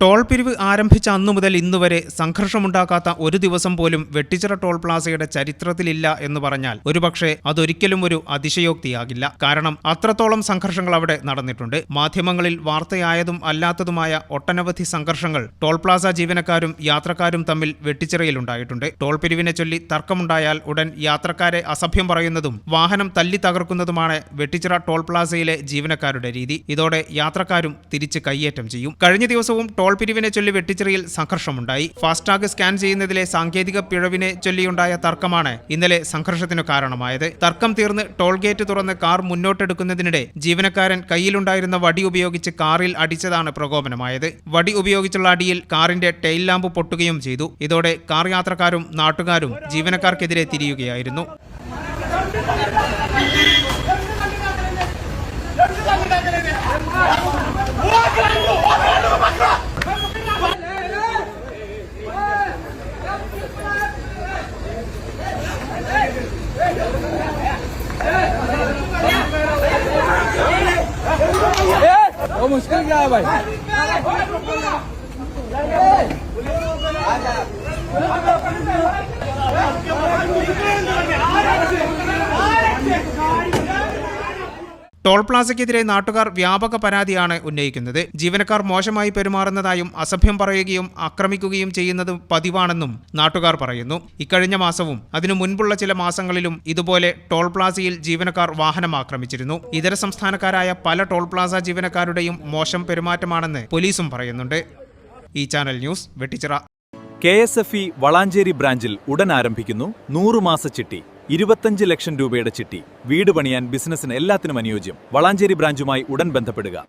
Toll പിരിവ് ആരംഭിച്ച അന്നു മുതൽ ഇന്നുവരെ സംഘർഷമുണ്ടാക്കാത്ത ഒരു ദിവസം പോലും വെട്ടിച്ചിറ ടോൾ പ്ലാസയുടെ ചരിത്രത്തിലില്ല എന്ന് പറഞ്ഞാൽ ഒരുപക്ഷെ അതൊരിക്കലും ഒരു അതിശയോക്തിയാകില്ല. കാരണം അത്രത്തോളം സംഘർഷങ്ങൾ അവിടെ നടന്നിട്ടുണ്ട്. മാധ്യമങ്ങളിൽ വാർത്തയായതും അല്ലാത്തതുമായ ഒട്ടനവധി സംഘർഷങ്ങൾ ടോൾ പ്ലാസ ജീവനക്കാരും യാത്രക്കാരും തമ്മിൽ വെട്ടിച്ചിറയിലുണ്ടായിട്ടുണ്ട്. ടോൾ പിരിവിനെ ചൊല്ലി തർക്കമുണ്ടായാൽ ഉടൻ യാത്രക്കാരെ അസഭ്യം പറയുന്നതും വാഹനം തല്ലി തകർക്കുന്നതുമാണ് വെട്ടിച്ചിറ ടോൾ പ്ലാസയിലെ ജീവനക്കാരുടെ രീതി. ഇതോടെ യാത്രക്കാരും തിരിച്ച് കയ്യേറ്റം ചെയ്യും. കഴിഞ്ഞ ദിവസവും ടോൾ പിരിവിനെ ചൊല്ലി വെട്ടിച്ചിറയിൽ സംഘർഷമുണ്ടായി. ഫാസ്ടാഗ് സ്കാൻ ചെയ്യുന്നതിലെ സാങ്കേതിക പിഴവിനെ ചൊല്ലിയുണ്ടായ തർക്കമാണ് ഇന്നലെ സംഘർഷത്തിനു കാരണമായത്. തർക്കം തീർന്ന് ടോൾ ഗേറ്റ് തുറന്ന് കാർ മുന്നോട്ടെടുക്കുന്നതിനിടെ ജീവനക്കാരൻ കയ്യിലുണ്ടായിരുന്ന വടി ഉപയോഗിച്ച് കാറിൽ അടിച്ചതാണ് പ്രകോപനമായത്. വടി ഉപയോഗിച്ചുള്ള അടിയിൽ കാറിന്റെ ടെയിൽ ലാമ്പ് പൊട്ടുകയും ചെയ്തു. ഇതോടെ കാർ യാത്രക്കാരും നാട്ടുകാരും ജീവനക്കാർക്കെതിരെ തിരിയുകയായിരുന്നു. वो मुश्किल क्या है भाई? ടോൾ പ്ലാസയ്ക്കെതിരെ നാട്ടുകാർ വ്യാപക പരാതിയാണ് ഉന്നയിക്കുന്നത്. ജീവനക്കാർ മോശമായി പെരുമാറുന്നതായും അസഭ്യം പറയുകയും ആക്രമിക്കുകയും ചെയ്യുന്നത് പതിവാണെന്നും നാട്ടുകാർ പറയുന്നു. ഇക്കഴിഞ്ഞ മാസവും അതിനു മുൻപുള്ള ചില മാസങ്ങളിലും ഇതുപോലെ ടോൾ പ്ലാസയിൽ ജീവനക്കാർ വാഹനം ആക്രമിച്ചിരുന്നു. ഇതര സംസ്ഥാനക്കാരായ പല ടോൾ പ്ലാസ ജീവനക്കാരുടെയും മോശം പെരുമാറ്റമാണെന്ന് പോലീസും പറയുന്നുണ്ട്. ഈ channel news Vettichira. KSFE Valanchery ബ്രാഞ്ചിൽ ഉടൻ ആരംഭിക്കുന്നു 100 മാസ ചിട്ടി. 25 ലക്ഷം രൂപയുടെ ചിട്ടി. വീട് പണിയാൻ, ബിസിനസിന് എല്ലാത്തിനും അനുയോജ്യം. വളാഞ്ചേരി ബ്രാഞ്ചുമായി ഉടൻ ബന്ധപ്പെടുക.